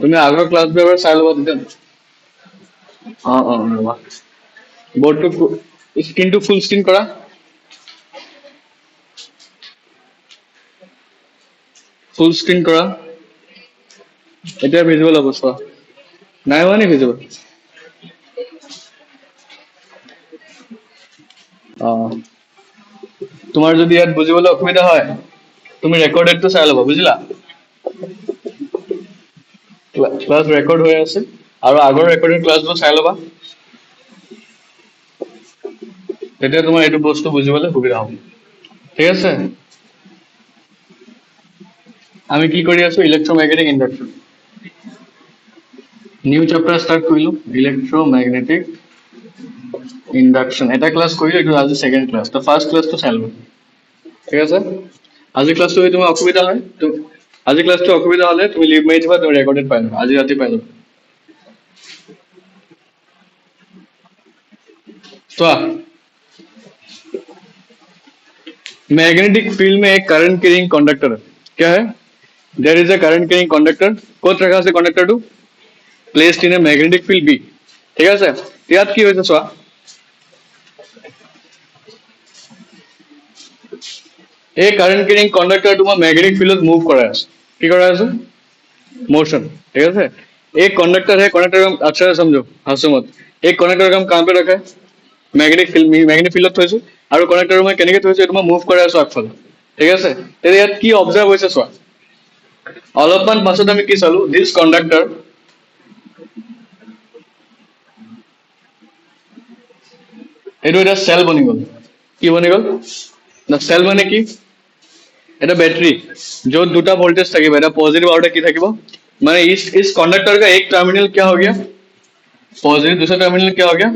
তুমি আগৰ ক্লাছবোৰ এবাৰ চাই ল'বা তেতিয়া। ৰবা, বৰ্ডটো স্ক্ৰীনটো ফুল স্ক্ৰীন কৰা। ফুল স্ক্ৰীন কৰা। এতিয়া ভিজুৱেল হ'ব চোৱা। নাই হোৱা নি ভিজুৱেল? অ তোমাৰ যদি ইয়াত বুজিবলৈ অসুবিধা হয়, তুমি ৰেকৰ্ডেডটো চাই ল'বা, বুজিলা? ক্লাছ ৰেকৰ্ড হৈ আছে আৰু আগৰ ৰেকৰ্ডেড ক্লাছবোৰ চাই ল'বা। তেতিয়া তোমাৰ এইটো বস্তু বুজিবলৈ সুবিধা হ'ব। ঠিক আছে? আমি কি কৰি আছো? Electromagnetic induction. New chapter start কৰিলো, ইলেক্ট্ৰমেগনেটিক ইণ্ডাকশ্যন। এটা ক্লাছ কৰিলো, এইটো আজি ছেকেণ্ড ক্লাছ। তো ফাৰ্ষ্ট ক্লাছটো চাই ল'বা। ঠিক আছে? আজি ক্লাছটো যদি তোমাৰ অসুবিধা হয়, আজি ক্লাছটো অসুবিধা হ'লে তুমি লিভ মাৰি দিবা, তুমি ৰেকৰ্ডেড পাই যাবা, আজি ৰাতি পাই যাবা। चुआ मैग्नेटिक फील्ड में एक करंट कैरिंग कंडक्टर है। क्या है? There is a current carrying conductor. ক'ত ৰাখা আছে কণ্ডাক্টৰটো? Placed in a magnetic field B. ঠিক আছে? ইয়াত কি হৈছে চোৱা, এই কারেন্ট ক্যারিং কন্ডাক্টৰ তোমাৰ मैग्नेटिक फील्ड मूव কৰাই আছে। কি কৰাই আছে? मोशन। ठीक है? एक कंडक्टर है, कंडक्टर का हम अच्छा से समझो, हंसो मत। एक कंडक्टर का हम कहाँ पे रखा है? मैग्नेटिक ফিল্ডত থৈছো আৰু কনেক্টৰ মই কেনেকে থৈছো এইটো মই মুভ কৰাই আছো আগফালে। ঠিক আছে? তেতিয়া ইয়াত কি অবজাৰ্ভ হৈছে চোৱা, অলপমান পাছত আমি কি চালো, দিছ কণ্ডাক্টৰ, এইটো এটা চেল বনি গ'ল। কি বনি গ'ল? না চেল মানে কি? এটা बैटरी, जो দুটা वोल्टेज থাকিব, এটা पॉजिटिव और কি থাকিব, মানে इस कंडक्टर का एक टर्मिनल क्या हो गया पॉजिटिव, दूसरा टर्मिनल क्या हो गया,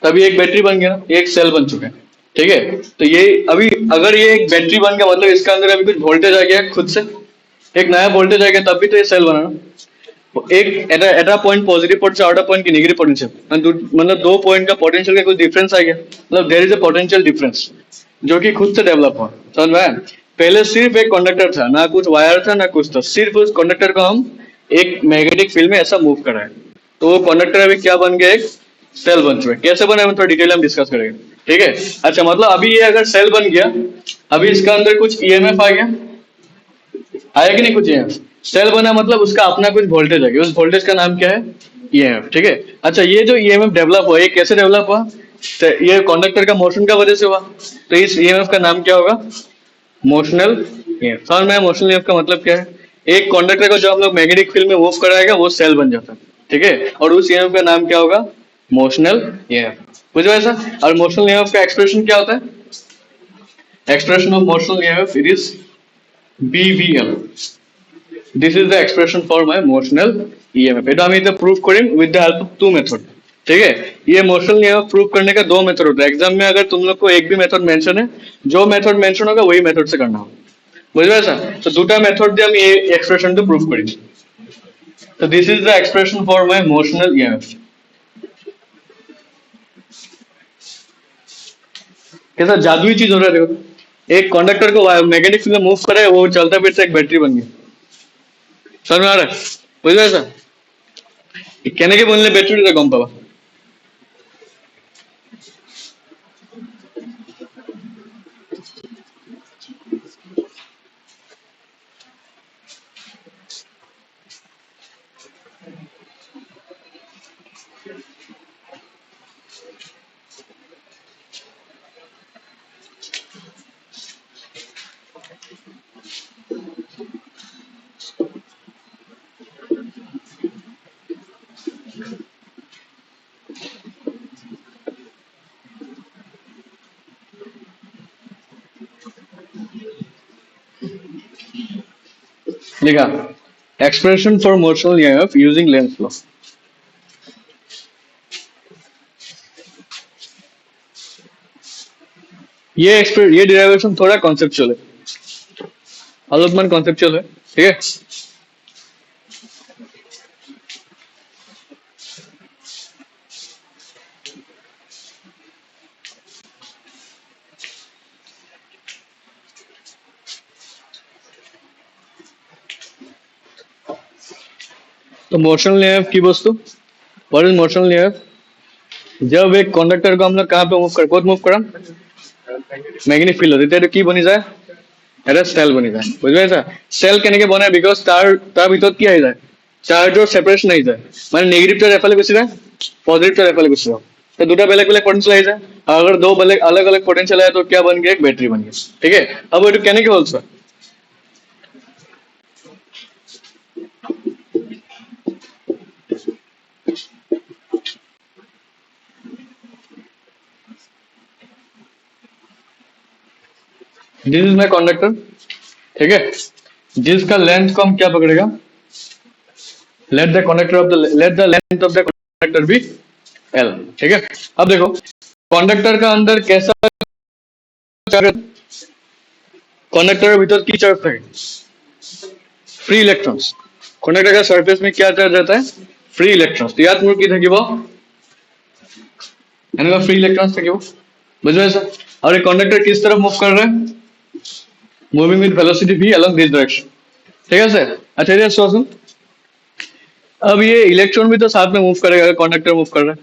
तभी एक बैटरी बन गया, एक सेल बन चुका है। ठीक है? तो ये अभी अगर ये एक बैटरी बन गया, मतलब इसके अंदर अभी कुछ वोल्टेज आ गया खुद से, एक नया वोल्टेज आ गया, तब भी तो ये सेल बना ना। एक एटा पॉइंट पॉजिटिव पोर्ट से आउटर पॉइंट की नेगेटिव पोटेंशियल, मतलब दो पॉइंट का पोटेंशियल का कुछ डिफरेंस आ गया, मतलब there is a potential difference जो कि खुद से डेवलप हुआ। समझ में आया? पहले सिर्फ एक कंडक्टर था, ना कुछ वायर था ना कुछ था, सिर्फ उस कंडक्टर को हम एक मैग्नेटिक फील्ड में ऐसा मूव कराए, तो वो कंडक्टर अभी क्या बन गया, एक सेल बन चुका है। कैसे बना है थोड़ा डिटेल में डिस्कस करेंगे। ठीक है? अच्छा, मतलब अभी ये अगर सेल बन गया, अभी इसका अंदर कुछ ईएमएफ आ गया, आया कि नहीं कुछ ईएमएफ? सेल बना मतलब उसका अपना कुछ वोल्टेज आ गया, उस वोल्टेज का नाम क्या है? ईएमएफ। ठीक है? अच्छा, ये जो ईएमएफ डेवलप हुआ, ये कैसे डेवलप हुआ? तो ये कंडक्टर का मोशन का वजह से हुआ, तो इस ईएमएफ का नाम क्या होगा? Motional EMF. समझ में? मोशनल ईएमएफ का मतलब क्या है? एक कंडक्टर को जो हम लोग मैग्नेटिक फील्ड में मूव कराएगा, वो सेल बन जाता है। ठीक है? और उस ईएमएफ का नाम क्या होगा? Motional EMF. बुझो ऐसा? और मोशनल ईएमएफ का एक्सप्रेशन क्या होता है? Expression of motional EMF it is BVL. This is the expression for my motional EMF. এটা আমি এটা प्रूफ करें with the help of two method. ठीक है? ये मोशनल EMF प्रूफ करने का दो मेथड होता है। एग्जाम में अगर तुम लोग को एक भी मेथड मेंशन है, जो मेथड मेंशन होगा वही मेथड से करना होगा। বুঝতে পারছো? তো দুটা মেথড দিয়ে আমি এই এক্সপ্রেশনটা প্রুফ করি। তো this is the expression for my motional EMF। कैसा जादुई चीज हो रहा है देखो, एक कंडक्टर को मैग्नेटिक फील्ड में मूव करे, वो चलता फिरता एक बैटरी बन गई। समझ में आ रहा है? বুঝতে পারছো? কেনেকে বললে ব্যাটারিটা গম পাবা? लिखा, expression for motional EMF using Lenz law. ये डिराइवेशन थोड़ा कॉन्सेप्चुअल है, अलगमन कॉन्सेप्चुअल है। ठीक है? तो मोशनल ईएमएफ की वस्तु, व्हाट इज मोशनल ईएमएफ? जब एक कंडक्टर को हम लोग कहाँ पे मूव कर, बहुत मूव करा ম্যাগনেটিক ফিল্ড তেতিয়া কি বনি যায়, এটা সেল বনি যায়, বুঝি পাইছা? সেল কেনেকে বনায়, বিকজ তাৰ ভিতৰত কি আহি যায়, চাৰ্জৰ সেপাৰেশ্যন আহি যায়, মানে নেগেটিভ চাৰ্জ এফালে গুচি যায়, पॉजिटिव चार्ज एफाले गुस्से जाओ, तो दूटा बेलेग बेलेग पोटेंशियल आई जाए, अगर दो बेलेग अलग अलग पोटेंशियल है तो क्या बन गया, एक बैटरी बन गया, ठीक है? अब वो कहने के बोल sir, this is my conductor, ठीक है? जिसका लेंथ को हम क्या पकड़ेगा, let the conductor of the let the length of the conductor be L, ठीक है? अब देखो कंडक्टर का अंदर कैसा चार्ज, कंडक्टर भीतर की चार्ज থাকে, फ्री इलेक्ट्रॉन्स, कंडक्टर का सरफेस में क्या चार्ज रहता है, फ्री इलेक्ट्रॉन्स, तो याद मोर की থাকিব এনেকুৱা फ्री इलेक्ट्रॉन्स থাকিব, বুঝ পাইছা? और ये कंडक्टर किस तरफ मूव कर रहा है, moving with velocity v along this direction, ठीक है सर? अच्छा ये सोचो, अब ये इलेक्ट्रॉन भी तो साथ में मूव करेगा, अगर कंडक्टर मूव कर रहा है,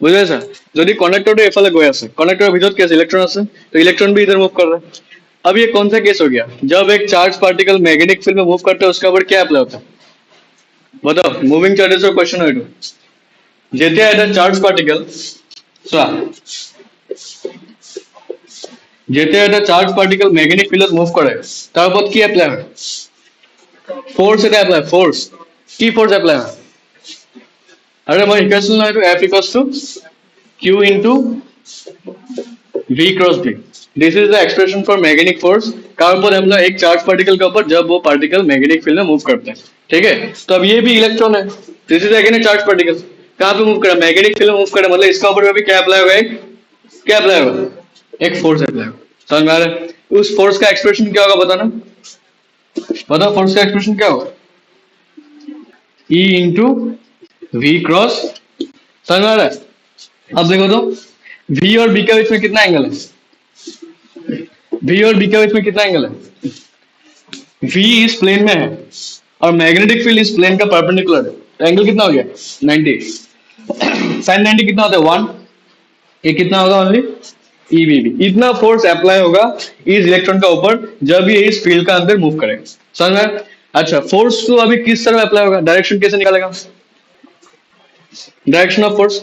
বুঝে পাইছা? যদি কন্ডাক্টরটা এফালে গৈ আছে, কন্ডাক্টরের ভিতর কি আছে, ইলেকট্রন আছে, तो इलेक्ट्रॉन भी इधर मूव कर रहा है। अब ये कौन सा केस हो गया, जब एक चार्ज पार्टिकल मैग्नेटिक फील्ड में मूव करता है उसके ऊपर क्या अप्लाई होता है, बताओ? মুভিং চার্জেসৰ কোয়েশ্চন হয় এইটো, যেতিয়া এটা চার্জ পার্টিকল চোৱা, যেতিয়া এটা চার্জ পার্টিকল ম্যাগনেটিক ফিল্ডত মুভ কৰে তাৰ ওপৰত কি এপ্লাই হয়, ফোর্স, এটা এপ্লাই, ফোর্স, কি ফোর্স এপ্লাই হয়, अरे मैं इक्वेशन ना, F equals to Q into V cross V, this is the expression for magnetic force का ऊपर हम लोग एक चार्ज पार्टिकल के ऊपर जब वो पार्टिकल मैग्नेटिक फील्ड में मूव करते हैं, ठीक है? तो अब ये भी इलेक्ट्रॉन है, this is again A charge particle, कहाँ पे मूव करे, मैग्नेटिक फील्ड में मूव करे, मतलब इसका ऊपर भी क्या अप्लाई होगा, एक क्या अप्लाई होगा, एक फोर्स अप्लाई होगा, समझ में आ रहा है? उस फोर्स का एक्सप्रेशन क्या होगा बताना, बताओ फोर्स का एक्सप्रेशन क्या होगा, E इंटू V क्रॉस, समझ में आ रहा है? अब देखो तो V और B के बीच में कितना एंगल है, V और B के बीच में कितना एंगल है, V इस प्लेन में है और मैग्नेटिक फील्ड इस प्लेन का परपेंडिकुलर है, तो एंगल कितना हो गया 90, sin 90 कितना होता है 1, ये कितना होगा ओनली EBB, इतना फोर्स अप्लाई होगा इस इलेक्ट्रॉन का ऊपर जब ये इस फील्ड का अंदर मूव करेगा, समझ में? अच्छा फोर्स तो अभी किस तरह अप्लाई होगा, डायरेक्शन कैसे निकालेगा, direction of force,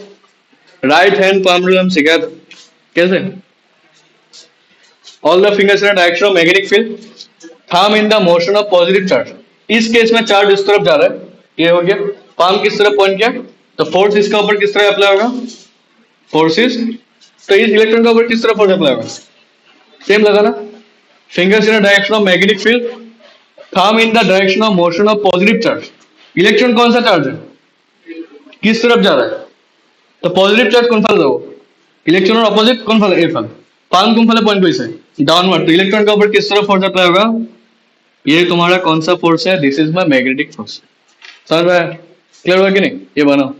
right hand palm rule हम सीखा था, कैसे, all the fingers in direction of magnetic field, thumb in the motion of positive charge, इस केस में चार्ज इस तरफ जा रहा है, ये हो गया, पाम किस तरफ पॉइंट किया, तो फोर्स इसका ऊपर किस तरह अप्लाई होगा, फोर्सेस, तो इस इलेक्ट्रॉन का ऊपर किस तरह फोर्स अप्लाई होगा, सेम लगा ना, fingers in the direction of magnetic field, thumb in the direction of motion of positive charge, electron कौन सा चार्ज है, किस तरफ जा रहा है, तो पॉजिटिव चार्ज কোন ফালে যাব, ইলেকট্রনের অপোজিট কোন ফালে, এ ফালে, पाम কোন ফালে पॉइंट কইছে, डाउनवर्ड, तो इलेक्ट्रॉन के ऊपर किस तरह फोर्स अप्लाई होगा, ये तुम्हारा कौन सा फोर्स है, this is my magnetic force, समझ में? क्लियर हुआ कि नहीं, ये बनाओ,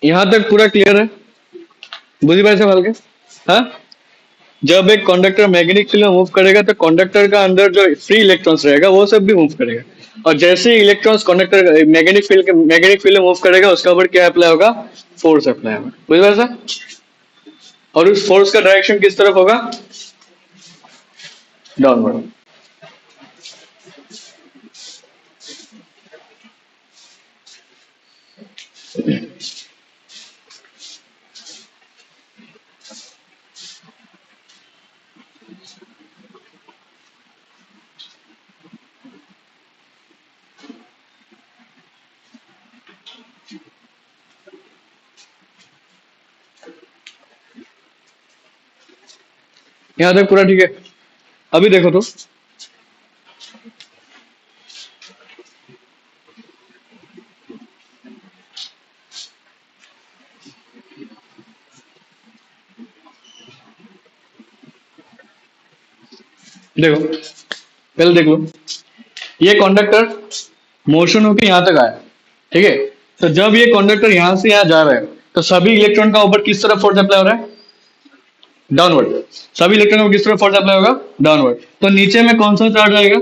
यहां तक पूरा क्लियर है, बुझी पाइছে ভালকে? हाँ, जब एक कंडक्टर मैग्नेटिक फील्ड में मूव करेगा तो कंडक्टर का अंदर जो फ्री इलेक्ट्रॉन्स रहेगा वो सब भी मूव करेगा, और जैसे ही इलेक्ट्रॉन्स कंडक्टर मैग्नेटिक फील्ड में मूव करेगा उसका ऊपर क्या अप्लाई होगा, फोर्स अप्लाई होगा, बुझ पाइছা? और उस फोर्स का डायरेक्शन किस तरफ होगा, डाउनवर्ड, यहां तक पूरा ठीक है? अभी देखो तो देखो, पहले देख लो, ये कंडक्टर मोशन होके यहां तक आया, ठीक है? तो जब ये कंडक्टर यहां से यहां जा रहा है तो सभी इलेक्ट्रॉन का ऊपर किस तरफ फोर्स अप्लाई हो रहा है? डाउनवर्ड। सभी इलेक्ट्रॉन को किस तरफ फोर्स अप्लाई होगा? डाउनवर्ड। तो नीचे में कौन सा चार्ज आएगा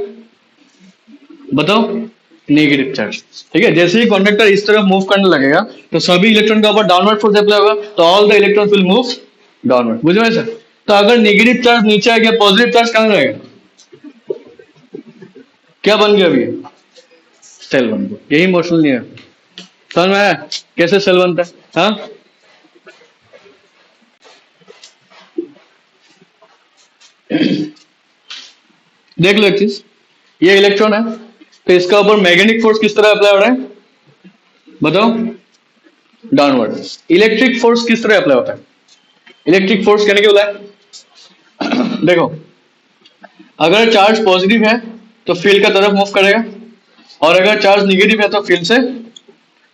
बताओ? Negative charge. ठीक है, जैसे ही कंडक्टर इस तरफ मूव करने लगेगा तो सभी इलेक्ट्रॉन के ऊपर डाउनवर्ड फोर्स अप्लाई होगा, तो all the electrons will move downward. बुझे भाई सर? तो अगर नेगेटिव चार्ज नीचे आ गया, पॉजिटिव चार्ज कहां रहेगा? क्या बन गया अभी? सेल बन गया। यही मोशन नहीं है, समझ में आया कैसे सेल बनता है? हाँ, देख लो एक चीज, ये इलेक्ट्रॉन है तो इसका ऊपर मैग्नेटिक फोर्स किस तरह अप्लाई हो रहा है बताओ? डाउनवर्ड। इलेक्ट्रिक फोर्स किस तरह अप्लाई होता है? इलेक्ट्रिक फोर्स कहने के बोला है देखो, अगर चार्ज पॉजिटिव है तो फील्ड का तरफ मूव करेगा, और अगर चार्ज निगेटिव है तो फील्ड से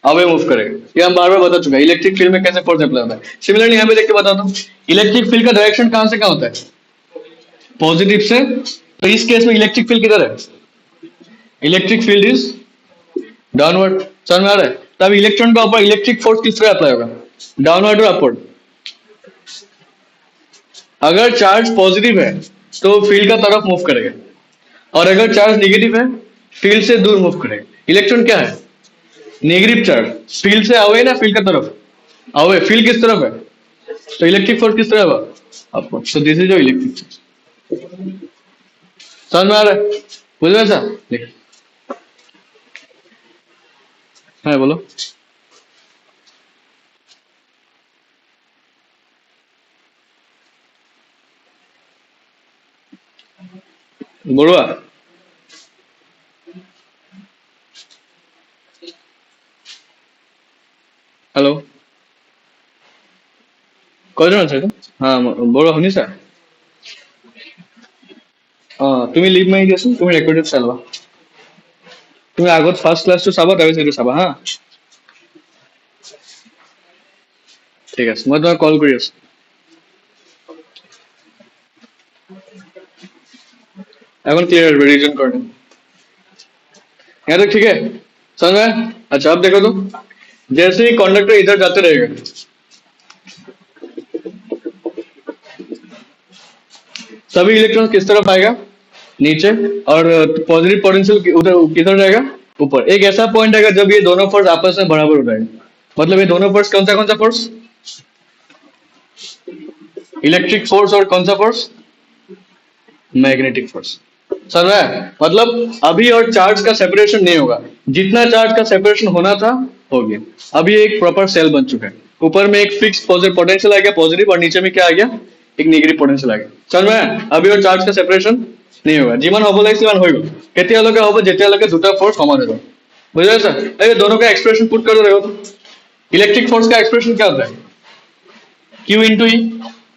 अवे मूव करेगा। ये हम बार बार बता चुका है इलेक्ट्रिक फील्ड में कैसे फोर्स अप्लाई होता है। सिमिलरली यहाँ पे देख के बताता हूँ, इलेक्ट्रिक फील्ड का डायरेक्शन कहां से कहां होता है? पॉजिटिव से। तो इस केस में इलेक्ट्रिक फील्ड किधर है? Electric field is downward. समझ में आ रहा है? तब इलेक्ट्रॉन का ऊपर इलेक्ट्रिक फोर्स किस तरह अप्लाई होगा? डाउनवर्ड और अपवर्ड। अगर चार्ज पॉजिटिव है तो फील्ड का तरफ मूव करेगा, और अगर चार्ज नेगेटिव है फील्ड से दूर मूव करेगा। इलेक्ट्रॉन क्या है? Negative charge. फील्ड से अवे ना फील्ड का तरफ? अवे। फील्ड किस तरफ है? तो इलेक्ट्रिक फोर्स किस तरफ है? Upward. So this is your electric force. समझ में आ रहा है? बुझ रहे सर? देखिए, हाँ बोलो। বড়ুয়া, হেল্ল', কয়জন আছে এইটো? হা, বড়ুৱা শুনিছা? তুমি লিভ মাৰি দিয়াচোন, তুমি ৰেকৰ্ডেড চাই ল'বা। তুমি আগত ফাৰ্ষ্ট ক্লাছটো চাবা, তাৰপিছত এইটো চাবা হা। ঠিক আছে, মই তোমাক কল কৰি আছো। এখন क्लियर है रीजन करने। यहाँ तक ठीक है? समझ में आया? अच्छा, अब देखो तो, जैसे ही कंडक्टर इधर जाते रहेगा, सभी इलेक्ट्रॉन किस तरफ आएगा? नीचे। और पॉजिटिव पोटेंशियल उधर किधर रहेगा? ऊपर। एक ऐसा पॉइंट आएगा जब ये दोनों फोर्स आपस में बराबर हो जाएगा। मतलब ये दोनों फोर्स कौन सा फोर्स? Electric force. और कौन सा फोर्स? Magnetic force. समझ रहा है? मतलब अभी और चार्ज का सेपरेशन नहीं होगा, जितना चार्ज का सेपरेशन होना था हो गया। अभी एक प्रॉपर सेल बन चुका है। ऊपर में एक फिक्स पोटेंशियल आ गया पॉजिटिव, और नीचे में क्या आ गया? एक नेगेटिव पोटेंशियल आ गया। समझ में आया? अभी और चार्ज का सेपरेशन नहीं होगा। जीवन हब लाइक सिमान होगा। केतिया लगे होगा जेतिया लगे दुटा फोर्स समान होगा। बुझे सर? अरे दोनों का एक्सप्रेशन पुट कर रहे हो तो इलेक्ट्रिक फोर्स का एक्सप्रेशन क्या होता है? क्यू इंटू ई।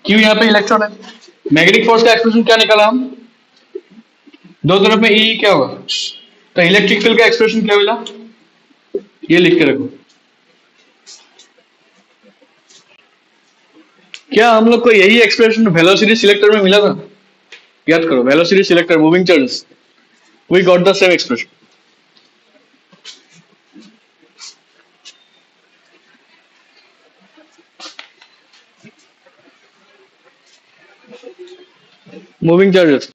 क्यू यहाँ पे इलेक्ट्रॉन है। मैग्नेटिक फोर्स का एक्सप्रेशन क्या निकाला हम? दो तरफ में ई क्या होगा? तो इलेक्ट्रिक फील्ड का एक्सप्रेशन क्या मिला? ये लिख के रखो। क्या हम लोग को यही एक्सप्रेशन वेलोसिटी सिलेक्टर में मिला था? याद करो, velocity selector moving charges, we got the same expression. Moving charges.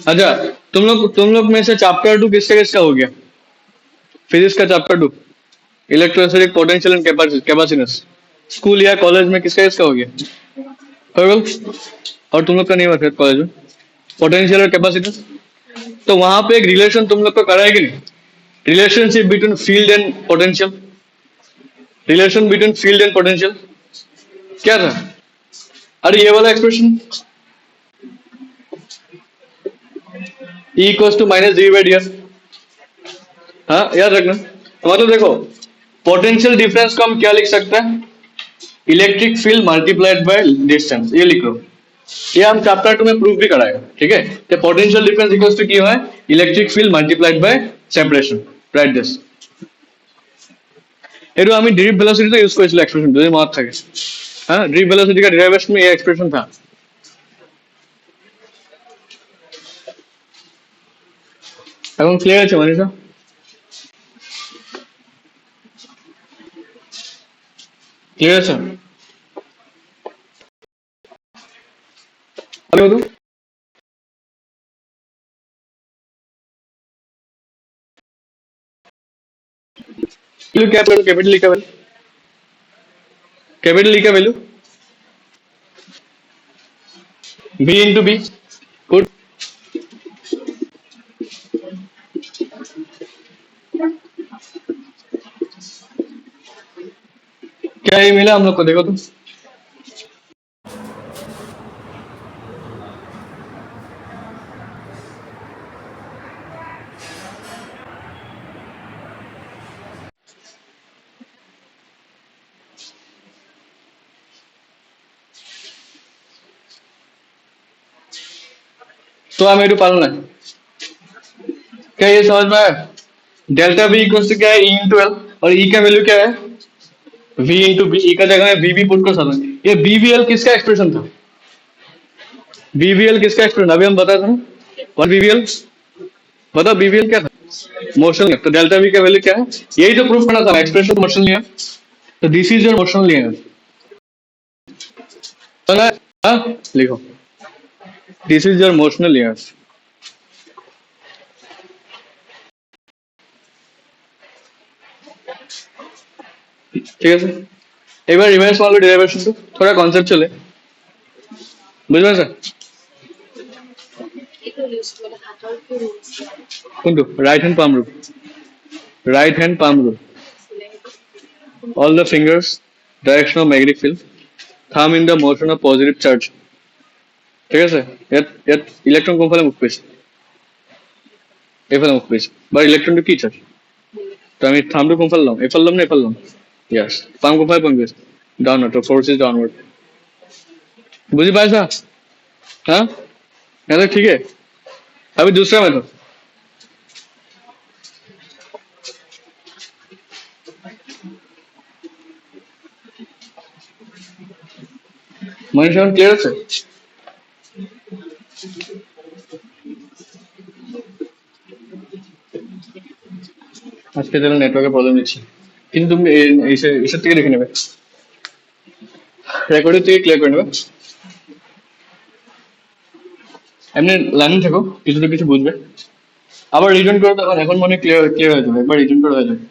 अच्छा, तुम लोग में से चैप्टर 2 किसका किसका हो गया? फिजिक्स का chapter 2, electrostatic potential and capacitance, school या कॉलेज में किसका किसका हो गया? बिल्कुल। और तुम लोग का नहीं हुआ शायद कॉलेज में पोटेंशियल और कैपेसिटेंस। तो वहां पे एक रिलेशन तुम लोग को करा है कि नहीं? Relationship between field and potential. Relation between field and potential क्या था? अरे ये वाला expression, E equals to minus D by D F. हाँ, याद रखना। तो मतलब देखो, पोटेंशियल डिफरेंस को हम क्या लिख सकते हैं? Electric field multiplied by distance. ये लिख लो। ये हम चैप्टर 2 में प्रूफ भी कराएगा। ठीक है? तो पोटेंशियल डिफरेंस इक्वल्स टू क्या है? Electric field multiplied by separation. Right this. এটা আমি ড্রিপ ভেলোসিটিতে ইউজ করেছিল এক্সপ্রেশন, যদি মনে থাকে। হ্যাঁ, ড্রিপ ভেলোসিটি का डेरिवेशन में ये एक्सप्रेशन था। এখন ক্লিয়ার আছে মনীষা? ক্লিয়ার আছে? আরে বলো, कैपिटल लिखा वैल्यू, कैपिटल लिखा value B into B, good. क्या ये मिला हम लोग को, देखो तुम। तो हमें तो पालना है। क्या ये समझ में आया? डेल्टा बी इक्वल टू क्या है, ई इंटू एल, और ई का वैल्यू क्या है, वी इंटू बी। ई का जगह में वी भी पुट कर सकते हैं। ये बी वी एल किसका एक्सप्रेशन था? बी वी एल किसका एक्सप्रेशन अभी हम बताए थे ना, और बी वी एल बताओ, बी वी एल क्या था? मोशन। तो डेल्टा वी का वैल्यू क्या है, यही तो प्रूफ करना था, एक्सप्रेशन मोशन लिया, तो दिस इज योर मोशन लिया। तो ना, हाँ लिखो, दिस इज योर मोशनल लिया। ঠিক আছে, এবার রিভাইজ মারলো ডেরিভেশন টু, থোড়া কনসেপ্ট চলে, বুঝবেন স্যার? কোনটো? Right hand palm rule, right hand palm rule, all the fingers direction of magnetic field, thumb in the motion of positive charge. ঠিক আছে, ইয়াত ইলেকট্ৰন কোনফালে মুভ কৰিছে? এইফালে মুভ কৰিছে, বা ইলেকট্ৰনটো কি চাৰ্জ? তো আমি থামটো কোনফালে ল'ম, এইফালে ল'ম নে এইফালে ল'ম? ইয়াস, পাম কোনফালে পইণ্ট কৰিছে? ডাউনৱাৰ্ড, তো ফ'ৰ্চ ইজ ডাউনৱাৰ্ড। বুঝি পাইছা? हाँ, ऐसा ठीक है। अभी दूसरा मेथड, मनीष क्लियर আছে? আজকে তাহলে নেটওয়ার্কের প্রবলেম দিচ্ছে, কিন্তু তুমি এইসব থেকে দেখে নেবে, রেকর্ডের থেকে ক্লিয়ার করে নেবে। এমনি লার্নিং থাকো, কিছু তো কিছু বুঝবে, আবার রিটার্ন করে তখন, এখন মনে ক্লিয়ার ক্লিয়ার হয়ে যাবে, একবার রিটার্ন করে হয়ে যাবে।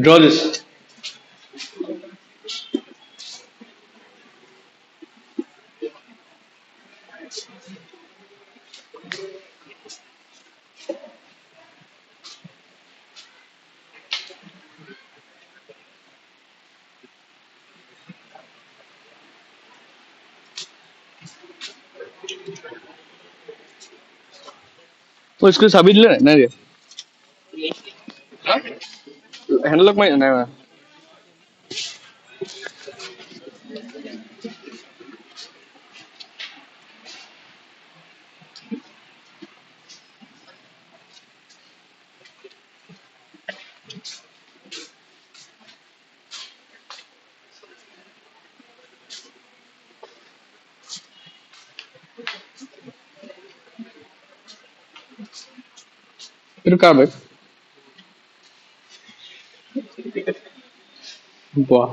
Draw this. तो इसको साबित ले ना रे, हैंडल लॉक में ना, এটা কার ভাই? বাহ,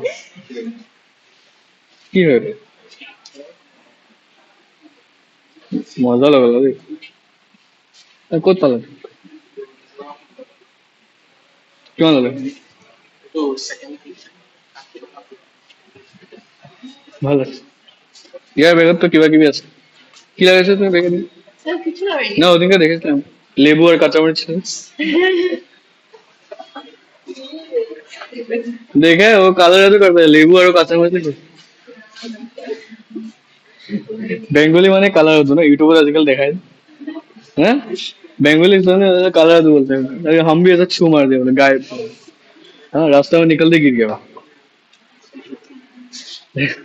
কি হয়, মজা লাগলো রে। ক'ত পালা, কিমান ল'লে? ভাল আছে। ইয়াৰ বেগত তো কিবা কিবি আছে, কি লাগাইছে তুমি বেগে? না ওদিনকে দেখেছিলাম, লেবু আর কাঁচামরিচ ছিল। দেখে ও কালো জাদু করবে, লেবু আর কাঁচামরিচ লিখে। বেঙ্গলি মানে কালার হতো ना, यूट्यूब पर आजकल देखा है हैं, बेंगोली काला जादू बोलते हैं। अरे हम भी ऐसा छू मार दिया, बोले गायब। हाँ, रास्ता में निकलते गिर गया,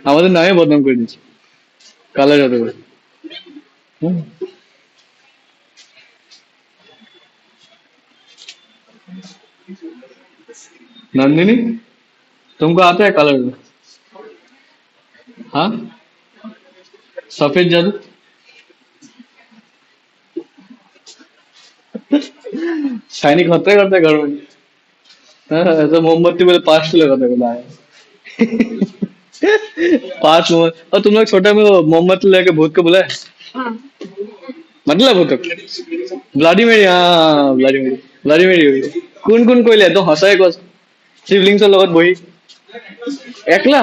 আমাদের নামে বদনাম করে দিচ্ছে। काला जादू है। हम्म, नंदिनी, तुमको आता है काला जादू? हाँ, सफेद जादू। सैनिक होते करते घर में। हाँ, ऐसा मोमबत्ती बोले 5 लगाते बोला है। 5 मोमबत्ती, और तुम लोग छोटे में वो मोमबत्ती लेके भूत को बुलाए? मतलब भूत को व्लादिमीर, हाँ व्लादिमीर, व्लादिमीर কোন কোন কইলে তো হসাই কস সিবলিংসের লগত বহি একলা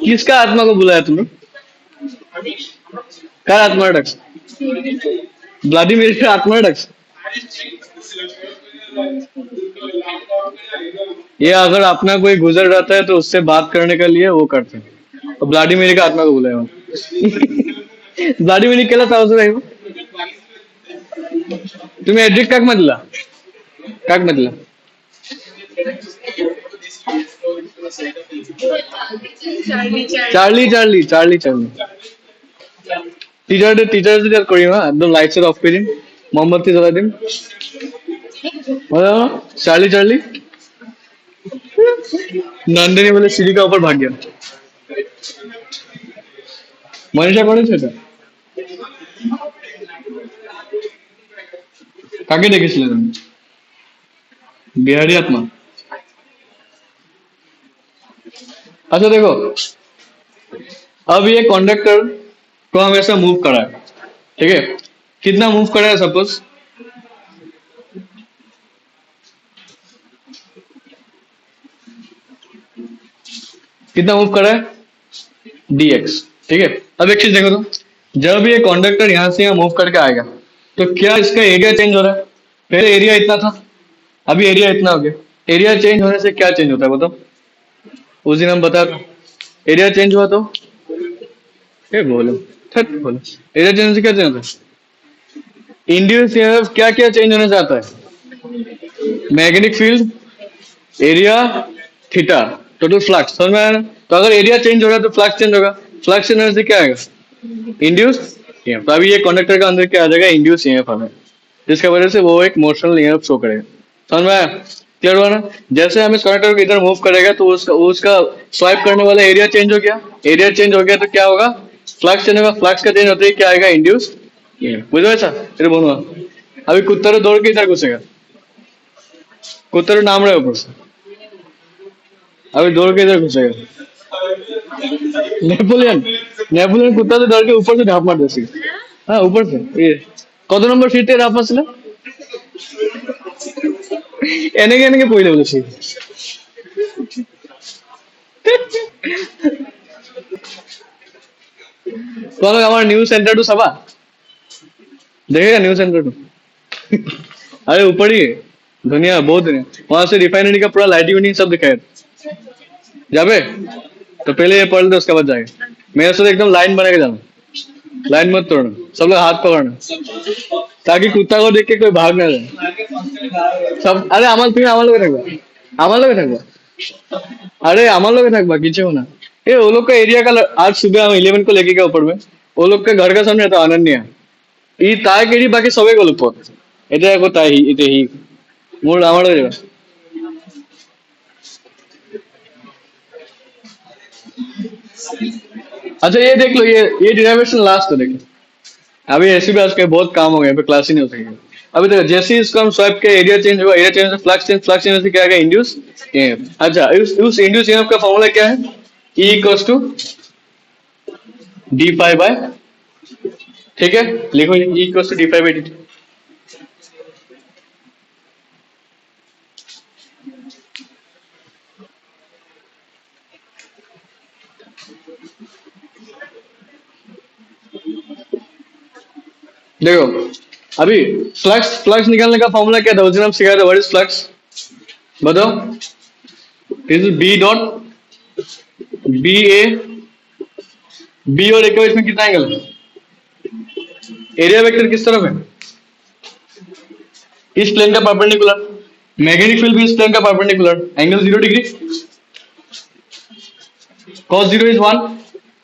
किसका आत्मा को बुलाया तुमने? कार आत्मा डक्स? व्लादिमीर का आत्मा डक्स? ये अगर अपना कोई गुजर जाता है तो उससे बात करने के लिए वो करते हैं, तो व्लादिमीर का आत्मा को बुलाया व्लादिमीर केला साहस राहील तुम्ही ऍड्रेस काक मधला काक मधला Charlie Charlie Charlie Charlie teacher Karim হ্যাঁ একদম লাইট সেট অফ করিম মোমবাতি জ্বলাই দিম চার্লি चार्ली नंदिनी बोले सीढ़ी का ऊपर भाग गया मनीषा করেছে এটা কাকে দেখেছিলেন তুমি बिहारी आत्मा अच्छा देखो अब ये कंडक्टर को हम ऐसा मूव करा है ठीक है कितना मूव करा है सपोज कितना मूव करा है dx ठीक है अब एक चीज देखो तो जब ये कंडक्टर यहां से यहां मूव करके आएगा तो क्या इसका एरिया चेंज हो रहा है पहले एरिया इतना था अभी एरिया इतना हो गया एरिया चेंज होने से क्या चेंज होता है बताओ उस दिन हम बता एरिया चेंज हुआ तो ये बोलो थट बोलो एरिया चेंज से क्या चेंज होता है इंड्यूस क्या क्या चेंज होना चाहता है magnetic field area theta total flux समझ में आया ना तो अगर एरिया चेंज हो रहा है तो फ्लक्स चेंज होगा फ्लक्स चेंज होने से क्या आएगा इंड्यूस ईएमएफ तो अभी ये कंडक्टर का अंदर क्या आ जाएगा इंड्यूस ईएमएफ हमें जिसकी वजह से वो एक मोशनल ईएमएफ शो करेगा समझ में आया क्लियर हुआ ना जैसे हम इस कंडक्टर को इधर मूव करेगा तो उसका स्वाइप करने वाला एरिया चेंज हो गया तो क्या होगा फ्लक्स चेंज होगा फ्लक्स का चेंज होते ही क्या आएगा इंड्यूस बुझो ऐसा फिर बोलूंगा अभी कुत्ता तो दौड़ के इधर घुसेगा कुत्ता तो नाम रहे ऊपर से अभी दौड़ के इधर घुसेगा नेपोलियन नेपोलियन कुत्ता तो दौड़ के ऊपर से ढाप मार देसी हाँ ऊपर से ये কত নম্বর সিটে রাফ আসলে এনেকে এনেকে পড়লে বলেছি তোমালোক আমার নিউজ সেন্টারটো চাবা देखेगा न्यूज सेंटर टू अरे ऊपर ही है दुनिया बहुत दुनिया वहां से रिफाइनरी का पूरा लाइटिंग सब दिखाएगा जाबे तो पहले ये पढ़ लो उसके बाद जाएगा मेरे साथ एकदम लाइन बना के जाना लाइन मत तोड़ना सब लोग हाथ पकड़ना ताकि कुत्ता को देख के कोई भाग ना जाए सब अरे আমার তুমি আমার লগে থাকবা আমার লগে থাকবা अरे আমার लगे থাকবা কিছু না ये वो लोग का एरिया का आज सुबह हम 11 को लेके गए ऊपर में वो लोग के घर का सामने था अनन्या ಈ ತಾಯಿಗಿರಿ ಬಾಕಿ ಸবে গল্প এটা দেখো তাই এটা হি মোর আমার হয়ে যাবে अच्छा ये देख लो ये डिराइवेशन लास्ट है देखो अभी ऐसे भी आज के बहुत काम हो गए पे क्लास ही नहीं हो सकेगा अभी देखो जैसे ही इसको हम स्वाइप के एरिया चेंज होगा एरिया चेंज फ्लक्स चेंज से क्या आएगा इंड्यूस ईएमएफ अच्छा उस इंड्यूस ईएमएफ का फॉर्मूला क्या है E equals to D five by ठीक है लिखो E equals to D five by D देखो अभी फ्लक्स फ्लक्स निकालने का फॉर्मूला क्या था उस दिन हम सिखाए थे व्हाट इज फ्लक्स बताओ this is B dot B A B और ए के बीच में कितना एंगल है एरिया वेक्टर किस तरफ है इस प्लेन का परपेंडिकुलर मैग्नेटिक फील्ड भी इस प्लेन का perpendicular angle 0 degree cos 0 is 1,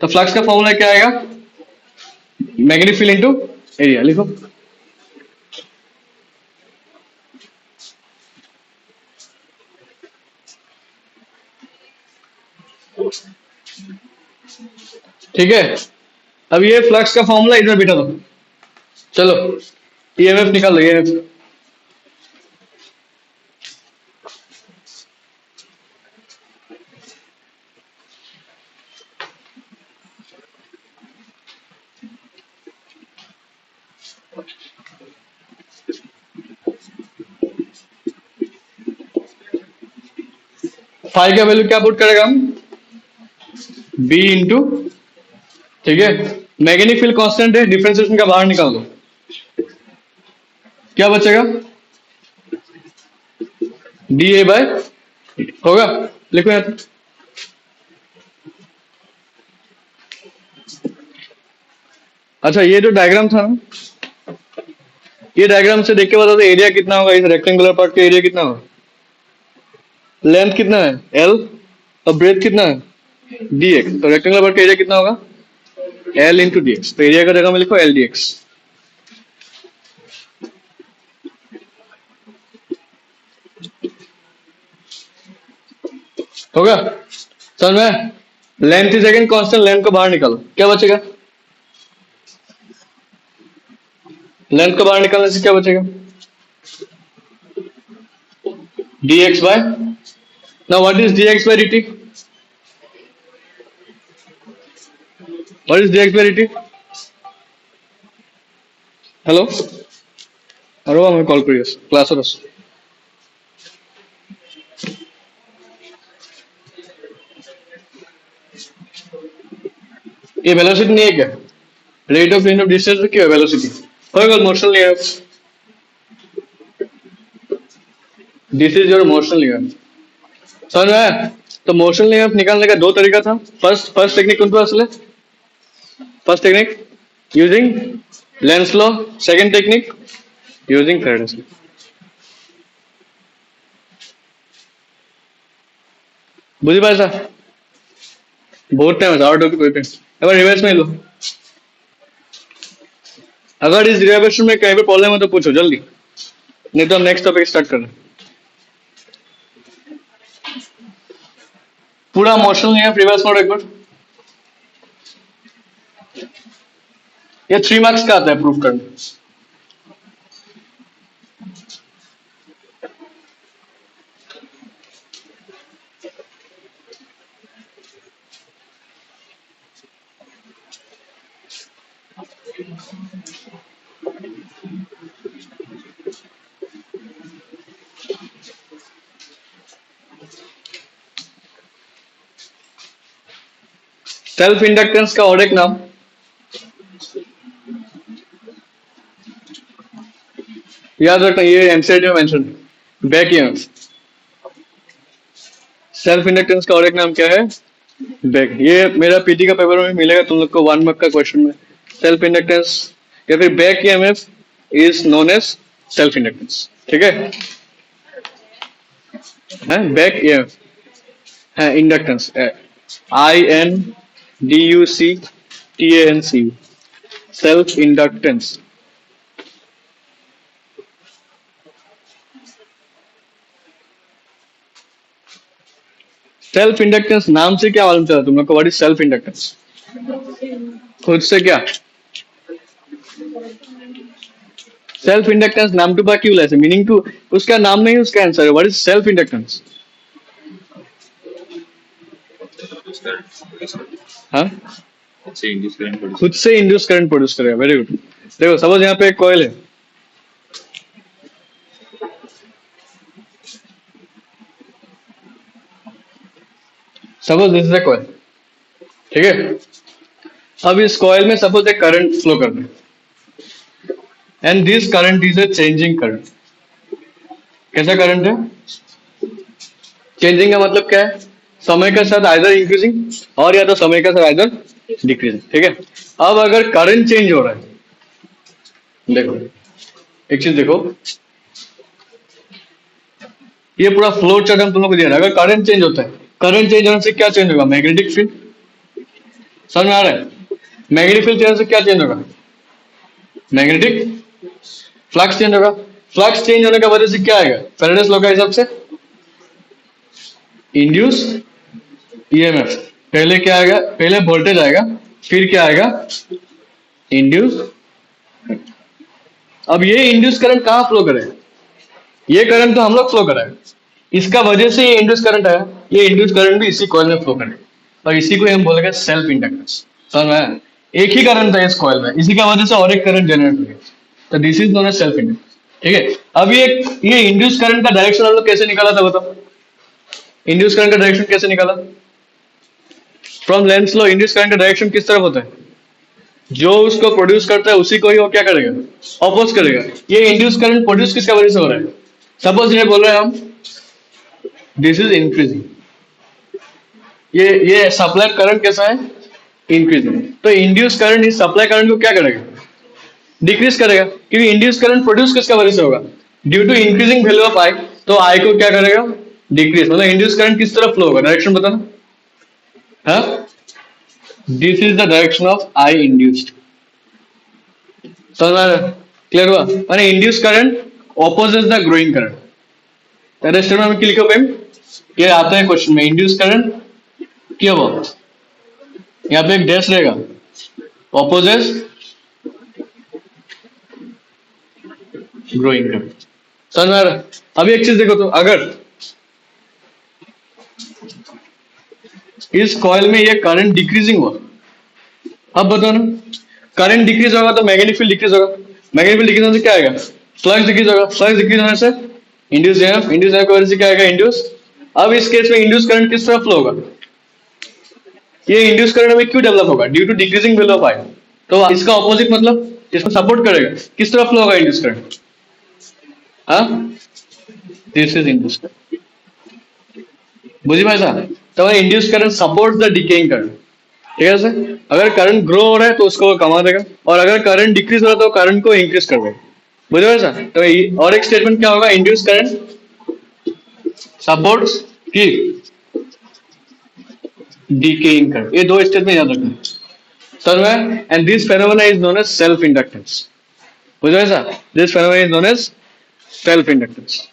तो फ्लक्स का फॉर्मूला क्या आएगा? मैग्नेटिक फील्ड इनटू एरिया, लिखो। ठीक है, अब ये फ्लक्स का फॉर्मूला इधर बिठा दो। चलो ईएमएफ निकाल लो, ईएमएफ। फाई का वैल्यू क्या पुट करेगा हम? बी इंटू, ठीक है, मैग्नेटिक फील्ड कांस्टेंट है, डिफरेंशिएशन का बाहर निकाल दो, क्या बचेगा? डी ए बाय, होगा, लिखो यहाँ पे। अच्छा ये जो डायग्राम था ना, ये डायग्राम से देख के बता दो एरिया कितना होगा, इस रेक्टेंगुलर पार्ट का एरिया कितना होगा? लेंथ कितना है? एल, और ब्रेथ कितना है? डी एक्स, तो रेक्टेंगुलर पार्ट का एरिया कितना होगा? एल इंटू डी एक्स, तो एरिया का जगह में लिखो एल डी एक्स, होगा? समझ में? Length is again constant, length को बाहर निकालो, क्या बचेगा? लेंथ को बाहर निकालने से क्या बचेगा? dx by, now what is dx by dt? What is dx by dt? Hello, আরো আমি কল করি আছি, ক্লাসত আছো। ये वेलोसिटी नहीं है क्या? Rate of change of distance क्या है? वेलोसिटी हो गया, मोशन लिया, दिस इज योर मोशन लिया, समझ में आया? तो मोशन लिया निकालने का दो तरीका था। फर्स्ट टेक्निक कौन सा असले? First technique using Lenz law, second technique using Faraday's law. বুঝি পাইছা? बहुत टाइम है, और टॉपिक कोई पे এবার रिवर्स में लो। अगर इस डेरिवेशन में कहीं पे प्रॉब्लम है तो पूछो जल्दी, नहीं तो हम नेक्स्ट टॉपिक स्टार्ट कर रहे हैं। पूरा मोशन लिया रिवर्स मोड एक बार, ये 3 मार्क्स का आता है प्रूफ करना। सेल्फ इंडक्टेंस का और एक नाम, याद रखना, ये एनसीईआरटी में mention, back EMF. Self inductance का और एक नाम क्या है? बैक। ये मेरा पीटी का पेपर में मिलेगा तुम लोग को 1 मार्क का क्वेश्चन में। सेल्फ इंडक्टेंस या फिर back EMF is known as self inductance, ठीक है? बैक ईएमएफ है inductance, INDUCTANC, self inductance. Self inductance नाम से क्या मालूम चला तुम लोग को? What is self inductance? खुद से क्या? सेल्फ इंडक्टेंस नाम टू बाकी बोला, मीनिंग टू उसका नाम नहीं, उसका आंसर है। What is self inductance? हाँ, खुद से इंड्यूस करंट प्रोड्यूस करेगा। Very good. देखो सपोज यहाँ पे एक कॉइल है, suppose this is a coil, ठीक है? अब इस कॉइल में सपोज एक करंट फ्लो करना है, and this current is a changing current. कैसा करंट है? चेंजिंग का मतलब क्या है? समय के साथ आइदर इंक्रीजिंग और या तो समय के साथ आइदर डिक्रीजिंग, ठीक है? अब अगर करंट चेंज हो रहा है, देखो एक चीज देखो, ये पूरा फ्लो चार्ट हम तुम लोग को दिया है। अगर करंट चेंज होता है, करंट चेंज होने से क्या चेंज होगा? मैग्नेटिक फील्ड, समझ में आ रहा है? मैग्नेटिक फील्ड चेंज से क्या चेंज होगा? मैग्नेटिक फ्लक्स चेंज होगा। फ्लक्स चेंज होने का वजह से क्या आएगा फेराडेस लॉ के हिसाब से? Induce EMF. पहले क्या आएगा? पहले वोल्टेज आएगा, फिर क्या आएगा? इंड्यूस। अब ये इंड्यूस करंट कहाँ फ्लो करेगा? ये करंट तो हम लोग फ्लो कराए, इसका वजह से ये इंड्यूस करंट आया। ये इंड्यूस करंट भी इसी कॉइल में फ्लो करेगा और इसी को हम बोलेंगे सेल्फ इंडक्टेंस। समझ में आया? एक ही करंट था इस कॉइल में, इसी का वजह से और एक करंट जनरेट हो गया, तो this is known as self inductance. ठीक है। अब ये इंड्यूस करंट का डायरेक्शन हम लोग कैसे निकाला था बताओ? इंड्यूस करंट का डायरेक्शन कैसे निकाला? From Lenz law induce current का डायरेक्शन किस तरफ होता है? जो उसको प्रोड्यूस करता है उसी को ही वो क्या करेगा? अपोज करेगा। ये इंड्यूस करंट प्रोड्यूस किसका वजह से हो रहा है? सपोज ये बोल रहे हैं हम दिस इज इंक्रीजिंग, ये सप्लाई करंट कैसा है? इंक्रीजिंग। तो इंड्यूस करंट इस सप्लाई करंट को क्या करेगा? डिक्रीज करेगा, क्योंकि इंड्यूस करंट प्रोड्यूस किसका वजह से होगा? Due to increasing value of I, तो आई को क्या करेगा? डिक्रीज। मतलब इंड्यूस करंट किस तरफ फ्लो होगा? डायरेक्शन बताना। हाँ, this is the direction of I induced. समझ में? क्लियर हुआ? माने induce current opposite the growing current. रेस्टर में क्या लिखो पेम? ये आता है क्वेश्चन में, इंड्यूस करंट क्या वो, यहाँ पे एक डैश रहेगा, ऑपोजिट ग्रोइंग करंट। समझ में आ रहा है? अभी एक चीज देखो, तो अगर इस कॉइल में ये करंट डिक्रीजिंग हुआ, अब बताओ ना, करंट डिक्रीज होगा तो मैग्नेटिक फील्ड डिक्रीज होगा। मैग्नेटिक फील्ड डिक्रीज होने से क्या आएगा? फ्लक्स डिक्रीज होगा। फ्लक्स डिक्रीज होने से इंड्यूस ईएमएफ, इंड्यूस ईएमएफ की वजह से क्या आएगा? इंड्यूस। अब इस केस में इंड्यूस करंट किस तरफ फ्लो होगा? ये इंड्यूस करंट हमें क्यों डेवलप होगा? Due to decreasing value of I. तो इसका ऑपोजिट मतलब इसको सपोर्ट करेगा, किस तरफ फ्लो होगा इंड्यूस करंट? हाँ, दिस इज इंड्यूस करंट। बुझी भाई साहब? तो induce current support the decaying current. ठीक है सर? अगर करंट ग्रो हो रहा है तो उसको कमा देगा, और अगर करंट डिक्रीज हो रहा है तो करंट को इंक्रीज कर देगा। बुझे भाई साहब? तो और एक स्टेटमेंट क्या होगा? इंड्यूस करंट सपोर्ट्स की डिकेइंग करंट। ये दो स्टेटमेंट याद रखना सर में। And this phenomena is known as self inductance. बुझे भाई साहब? This phenomena is known as self inductance.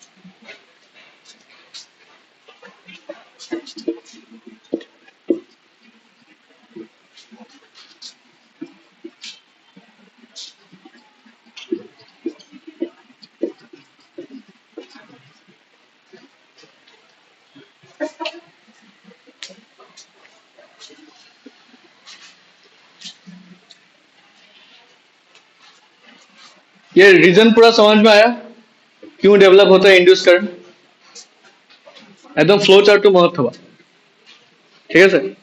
ये रीजन पूरा समझ में आया क्यों डेवलप होता है इंड्यूस करंट? एकदम फ्लो चार्ट टू महत्व हुआ। ठीक है सर?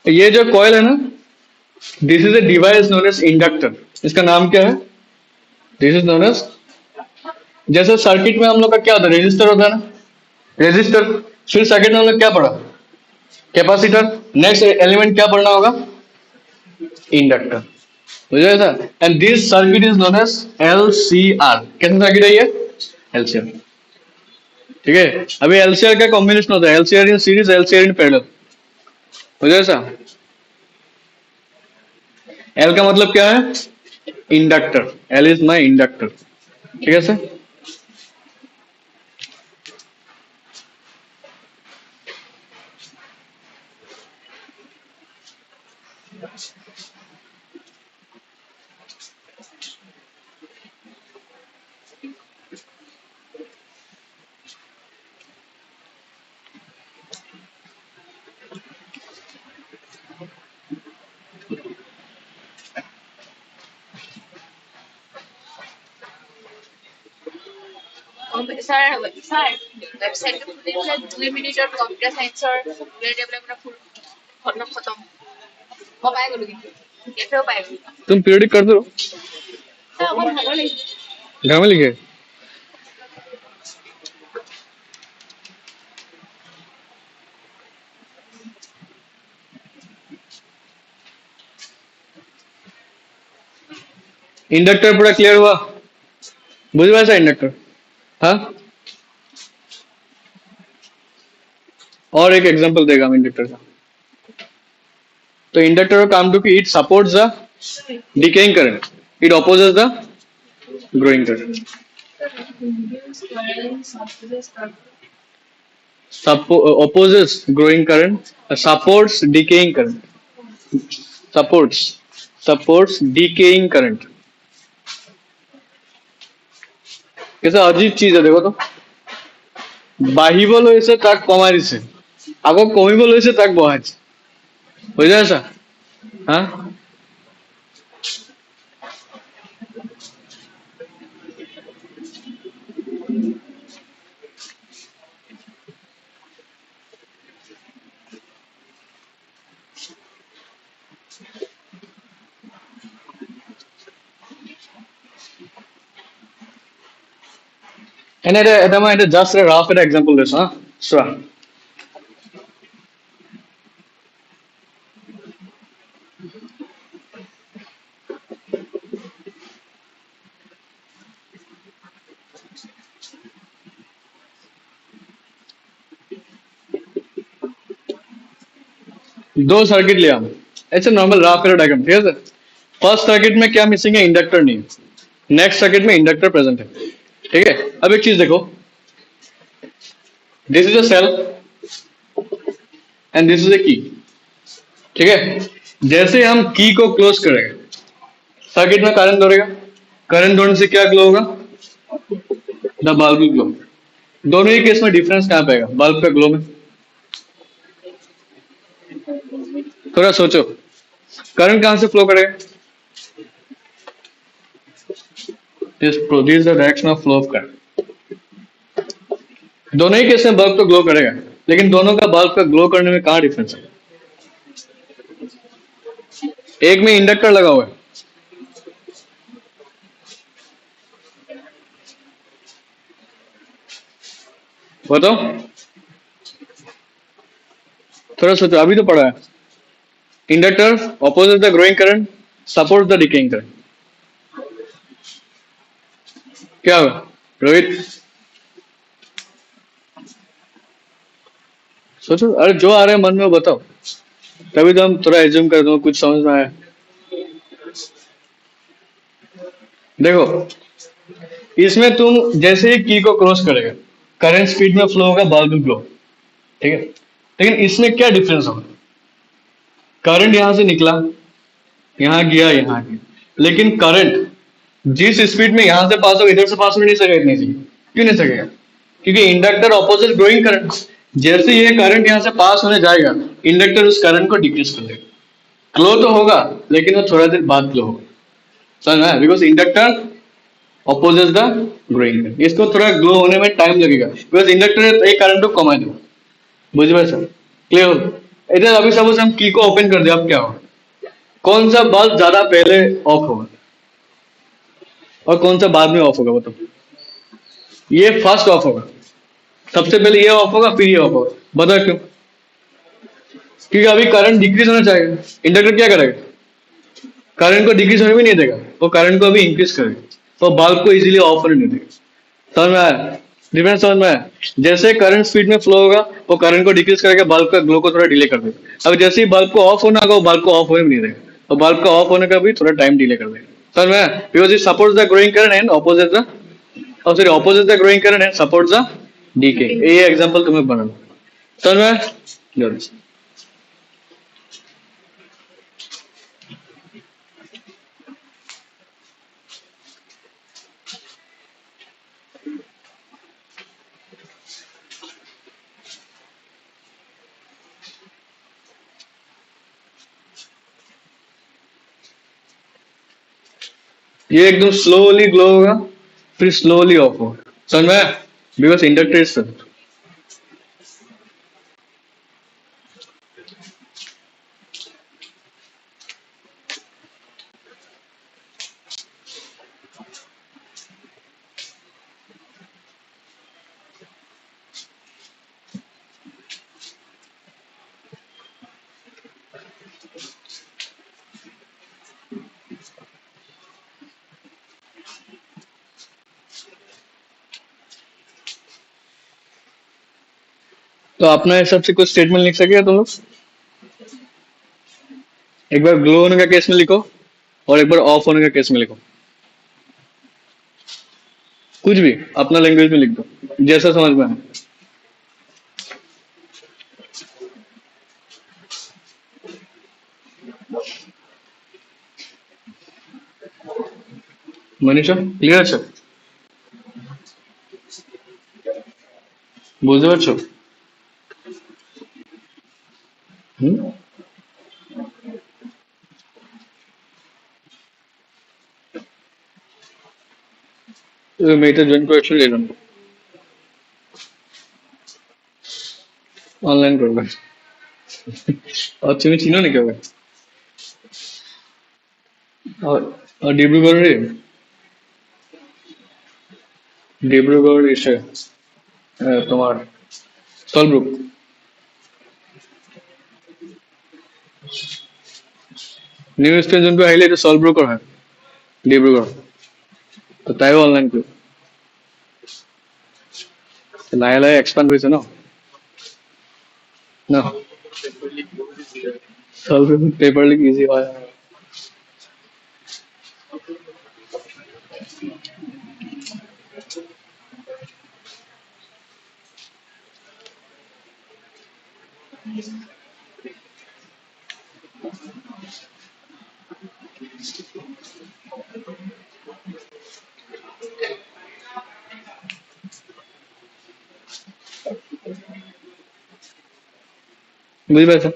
ये जो कॉइल है ना, this is a device known as inductor. इसका नाम क्या है? दिस इज नोन एज, जैसे सर्किट में हम लोग का क्या होता है? रेजिस्टर होता है ना, रेजिस्टर। फिर सर्किट में हम लोग क्या पढ़ा? कैपेसिटर। नेक्स्ट एलिमेंट क्या पढ़ना होगा? इंडक्टर। बुझे sir? And this circuit is known as LCR. कैसा सर्किट है ये? एलसीआर। ठीक है। अभी एलसीआर का कॉम्बिनेशन होता है, LCR in series, LCR in parallel. बुझे सर? एल का मतलब क्या है? Inductor. L is my inductor. ठीक है सर? স্যার স্যার ওয়েবসাইটটা খুলে দিলে 2 মিনিটৰ কম্পিউটাৰ সায়েন্সৰ ৱেব ডেভেলপমেণ্টৰ ফুল খতম মই পাই গ'লো, কিন্তু এফেও পাই গ'লো। तुम पीरियडिक कर दो অকণ ভাগৰ লাগিছে। घर में लिखे। इंडक्टर पूरा क्लियर हुआ? बुझ पाया इंडक्टर? हाँ, और एक एग्जांपल देगा हम इंडक्टर का। तो इंडक्टर का काम तो कि it supports the decaying current, it opposes the growing current. Opposes growing current, supports decaying current, supports decaying current। कैसा अजीब चीज है देखो तो, বাহিবল হয়েছে তাক কমাই দিছে, আকৌ কমিবল হয়েছে তাক বঢ়াইছে, বুঝা আছা? হ্যাঁ, এনে এটা এটা মই এটা জাষ্ট ৰাফ এটা এক্সাম্পল দিছো হা, চোৱা। 2 सर्किट लिया हम, ऐसे नॉर्मल राफ एरो डायग्राम, ठीक है। फर्स्ट सर्किट में क्या मिसिंग है, इंडक्टर नहीं है। नेक्स्ट सर्किट में इंडक्टर प्रेजेंट है, ठीक है। अब एक चीज देखो, this is a cell and this is a key, ठीक है। जैसे हम की को क्लोज करेंगे, सर्किट में करंट दौड़ेगा, करंट दौड़ने से क्या ग्लो होगा, द बल्ब विल ग्लो। दोनों ही केस में डिफरेंस कहां पे आएगा, बल्ब का ग्लो में। थोड़ा सोचो, करंट कहां से फ्लो करेगा, this produce the direction of flow of current. दोनों ही केस में बल्ब तो ग्लो करेगा, लेकिन दोनों का बल्ब का ग्लो करने में कहां डिफरेंस है। एक में इंडक्टर लगा हुआ है, बताओ, थोड़ा सोचो, अभी तो पढ़ा है। Inductor opposite the growing current, support the decaying current. क्या होगा रोहित, सोचो, अरे जो आ रहा है मन में वो बताओ, तभी तो हम थोड़ा एज्यूम कर दो कुछ समझ में आया। देखो, इसमें तुम जैसे ही की को क्रॉस करेगा, करंट स्पीड में फ्लो होगा, बल्ब विल ग्लो, ठीक है। लेकिन इसमें क्या डिफरेंस होगा, करंट यहां से निकला, यहां गया, यहां गया, लेकिन करंट जिस स्पीड में यहां से पास हो इधर से पास हो नहीं सकेगा इतनी सी, क्यों नहीं सकेगा, क्योंकि इंडक्टर ऑपोजिट ग्रोइंग करंट। जैसे ये करंट यहां से पास होने जाएगा, इंडक्टर उस करंट को डिक्रीज कर देगा। ग्लो तो होगा, लेकिन वो थोड़ा देर बाद ग्लो होगा, समझ में, because inductor opposite the growing current. इसको थोड़ा ग्लो होने में टाइम लगेगा, बिकॉज इंडक्टर एक करंट को कमा देगा, बुझ पाए सर, क्लियर हो। इधर अभी सपोज हम की को ओपन कर दिया, अब क्या होगा, कौन सा बल्ब ज्यादा पहले ऑफ होगा और कौन सा बाद में ऑफ होगा, बताओ। ये फर्स्ट ऑफ होगा, सबसे पहले ये ऑफ होगा, फिर ये ऑफ होगा, बताओ क्यों, क्योंकि अभी करंट डिक्रीज होना चाहेगा। इंडक्टर क्या करेगा, करंट को डिक्रीज होने भी नहीं देगा, वो करंट को अभी इंक्रीज करेगा, तो बल्ब को इजीली ऑफ होने नहीं देगा। समझ में आया, डिफरेंस समझ में आया। जैसे करंट स्पीड में फ्लो होगा, वो करंट को डिक्रीज करेगा, बल्ब का ग्लो को थोड़ा डिले कर देगा। अब जैसे ही बल्ब को ऑफ होना होगा, वो बल्ब को ऑफ होने भी नहीं देगा, तो बल्ब का ऑफ होने का भी थोड़ा टाइम डिले कर देगा। समझ में आया, because it supports the growing current and opposite the, और sorry, opposite the growing current and supports the decay. ये एग्जांपल तुम्हें बनाना, समझ में आया? जरूर। ये एकदम स्लोली ग्लो होगा, फिर स्लोली ऑफ होगा, समझ में आया, बिकॉज इंडक्टर इज, तो अपना हिसाब से कुछ स्टेटमेंट लिख सके तुम लोग? एक बार ग्लो होने का केस में लिखो और एक बार ऑफ होने का केस में लिखो। कुछ भी अपना लैंग्वेज में लिख दो, जैसा समझ में आए। मनीषा क्लियर আছে? বুঝতে পারছো? হুম? ওই মেয়েটা জয়েন করেছিল এই জন্য অনলাইন করবে। আর তুমি চিনো নাকি ওকে? আর ডিব্রুগড় এসে তোমার সলব্রুক নিউ স্টেশন যোনটো আহিলে এইটো সলব্ৰুকৰ হয় ডিব্ৰুগড়। তো তাইও অনলাইন কৰিব। লাহে লাহে এক্সপান্ড হৈছে ন ন সলব্ৰুক পেপাৰ লিক ইজি হয়। বুঝি পাইছা?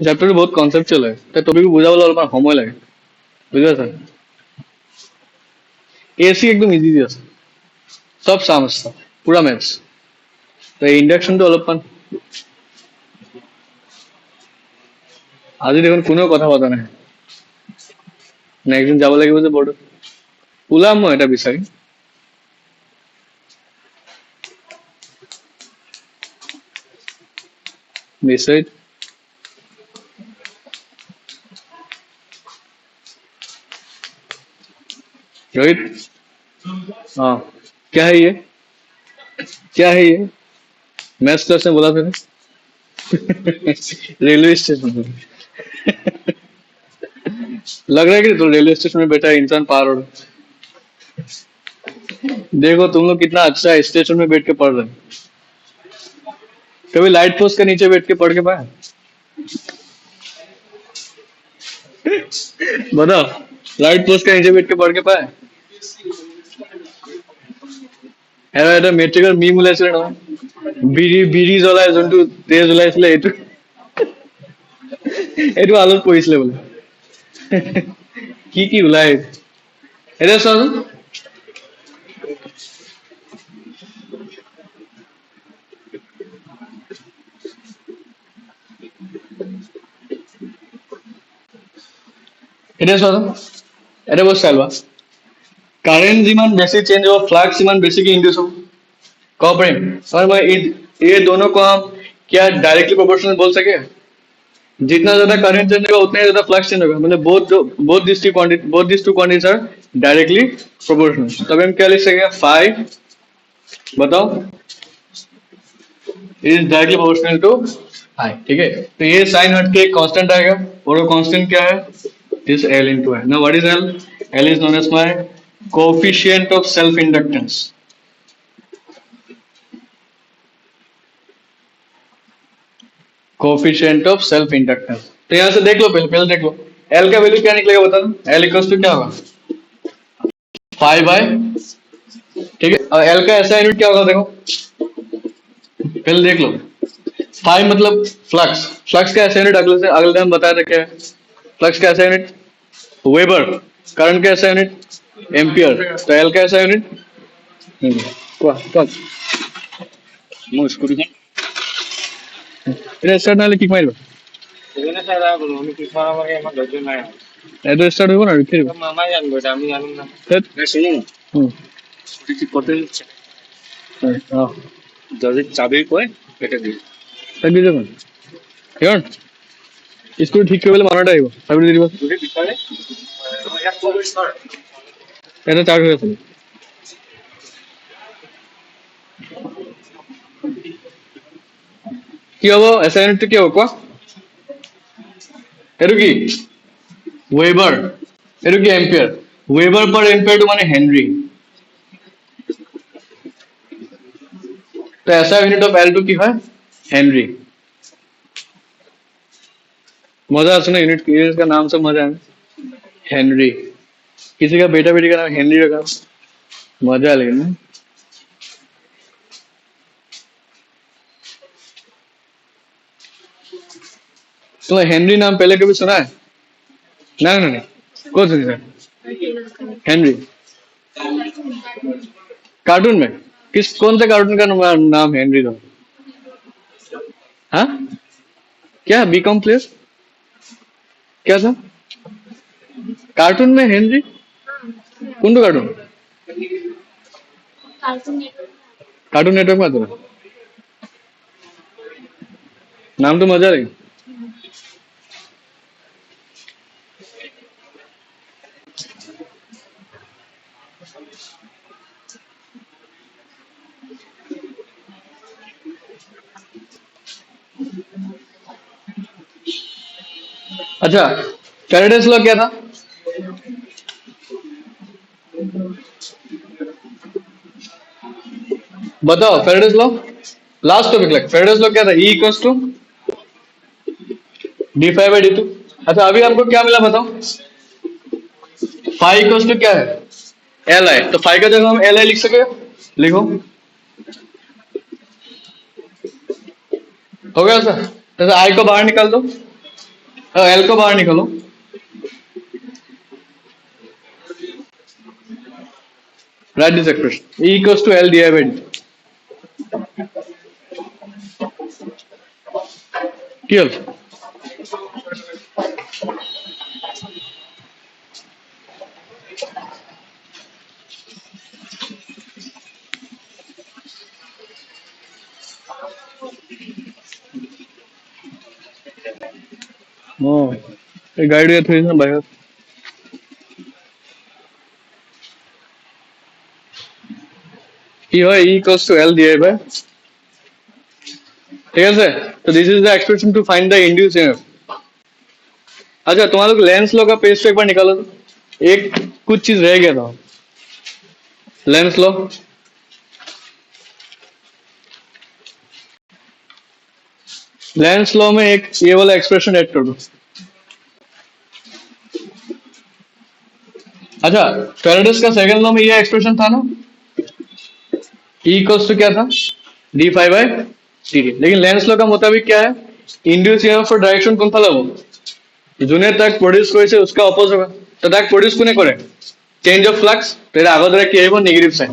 চেপ্টাৰটো বহুত কনচেপচুৱেল হয়, তাই টপিকটো বুজাবলৈ অলপমান সময় লাগে। বুজি পাইছা? এসি একদম ইজি দি আছে, চব চাম আছে, পুৰা মেথছ। তো ইন্ডাকশনটো অলপমান আজি দেখোন কোনেও কথা পতা নাই। নেক্সট দিন যাব লাগিব যে বৰ্ডত। ওলাম মই এটা বিচাৰি। বিচাৰি रोहित। हाँ, क्या है ये? क्या है ये? मैथ्स क्लास में बोला था ना? रेलवे स्टेशन में। लग रहा है कि तो रेलवे स्टेशन में बैठा है इंसान पार हो रहा है। देखो तुम लोग कितना अच्छा है, स्टेशन में बैठ के पढ़ रहे हैं। कभी लाइट पोस्ट के नीचे बैठ के पढ़ के पाए? बताओ, लाइट पोस्ट के नीचे बैठ के पढ़ के पाए? এটা মেট্ৰিকৰ মিম ওলাইছিলে নহয়, বিড়ি বিড়ি জ্বলাই যোনটো তেজ ওলাইছিলে এইটো এইটো আলত পৰিছিলে বোলে। কি কি ওলাই এতিয়া চোৱাচোন। এতিয়া চোৱাচোন, এটা বস্তু চাই লোৱা, কাৰেণ্ট যিমান বেছি চেঞ্জ হ'ব ফ্লাক্স সিমান বেছিকে ইনডিউচ হ'ব। कह प्रेम और मैं ये दोनों को हम क्या डायरेक्टली प्रोपोर्शनल बोल सके? जितना ज्यादा करंट चेंज होगा उतना ही ज्यादा फ्लक्स चेंज होगा, मतलब both this two quantities are directly proportional. तब हम क्या लिख सकेंगे? 5 बताओ is directly proportional to I. ठीक है, तो ये साइन हट के कांस्टेंट आएगा और वो कांस्टेंट क्या है? दिस एल इनटू है। Now what is L? L is known as my coefficient of self inductance. Coefficient of self inductance. तो यहां से देख लो, पहले पहले देख लो एल का वैल्यू क्या निकलेगा बता दो। एल इक्वल्स टू क्या होगा? 5 बाय, ठीक है, और एल का ऐसा यूनिट क्या होगा देखो, पहले देख लो। 5 मतलब फ्लक्स, फ्लक्स का ऐसा यूनिट अगले दिन बताया था क्या है? फ्लक्स का ऐसा यूनिट वेबर, करंट का ऐसा यूनिट एम्पियर, तो एल का ऐसा यूनिट এটা স্টার্ট নাহলে কিক মারিবা। এটা স্টার্ট হইব না রিখে দিব। মামাই জানবো এটা, আমি জানুম না। শুনুন, করতে দিচ্ছে যদি চাবি কয় কেটে দিই চাবি যখন কেন স্কুল ঠিক করে মানাটা আইব চাবি দিয়ে দিব। এটা চার্জ হয়ে আছে। কি হব এসআই ইউনিটটো কি হব কোৱা এইটো কি ওয়েবার এইটো কি এম্পিয়ার ওয়েবার পার এম্পিয়ারটো মানে হেনরি तो ऐसा यूनिट ऑफ एल टू की है हेनरी मजा है सुना यूनिट का नाम से मजा है हेनरी किसी का बेटा बेटी का नाम हेनरी रखा मजा है लेकिन ना? तुम्हें हेनरी नाम पहले कभी सुना है नहीं नहीं नहीं कौन सुनी है हेनरी कार्टून में किस कौन से कार्टून का नाम हेनरी था हाँ क्या बीकॉम प्लेस क्या था कार्टून में हेनरी कौन तो कार्टून कार्टून नेटवर्क में आता था नाम तो मजा है अच्छा फैराडेस लॉ क्या था बताओ फैराडेस लॉ लास्ट टॉपिक लग फैराडेस लॉ क्या था E equals to D five by D to अच्छा अभी आपको क्या मिला बताओ फाइव इक्वल्स टू क्या है एल आई तो फाइव का जगह हम एल आई लिख सके लिखो हो गया सर जैसे आई को बाहर निकाल दो एल को बाहर निकालो right this expression E equals to L D I by D clear no ये गाइड या थोड़ी ना भाई কি হয় E equals to L divided by ঠিক আছে तो this is the expression to find the induce EMF अच्छा तुम लोग लेंस लॉ का पेज तो एक बार निकालो तो एक कुछ चीज रह गया था लेंस लॉ लेंस लॉ में एक ये वाला एक्सप्रेशन ऐड कर दो अच्छा फैराडेस का सेकंड लॉ में ये एक्सप्रेशन था ना E इक्वल्स टू क्या था D five by T D लेकिन लेंस लॉ का मुताबिक क्या है इंड्यूस ईएमएफ और डायरेक्शन কোন ফালে হবো যোনে তাক প্রডিউস করেছে उसका অপোজ হবে তো তাক প্রডিউস কোনে করে চেঞ্জ অফ ফ্লাক্স তো এর আগৰ দ্বারা কি আহিব নেগেটিভ সাইন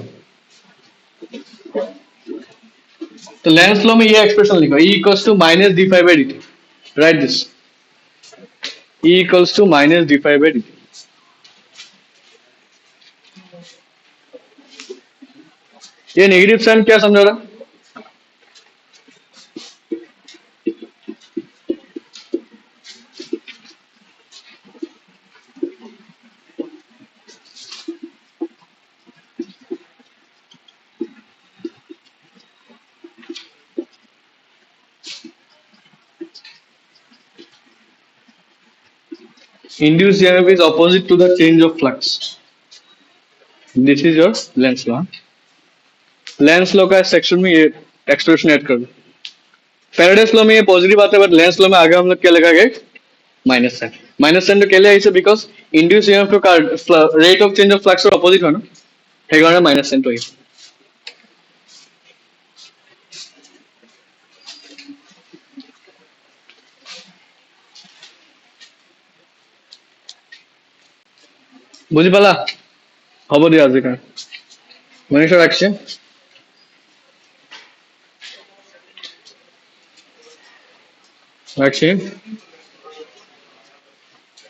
तो लेंस लॉ में ये एक्सप्रेशन लिखो E equals to minus D five by D T right this E equals to minus D five by D T ये नेगेटिव साइन क्या समझा रहा induced EMF is opposite to the change of flux this is your Lenz law Lenz law का section में ये expression add कर दो Faraday's law में ये पॉजिटिव आता है बट लेंस लॉ में आगे हम लोग क्या लगाएंगे माइनस साइन तो केले आइसे बिकॉज इंड्यूस ईएमएफ का rate of change of flux opposite হয় না সেইকাৰণে মাইনাস সাইনটো আহিছে বুঝি পালা হ'ব দিয়া আজি কাৰণে মনীষা রাখছি রাখছি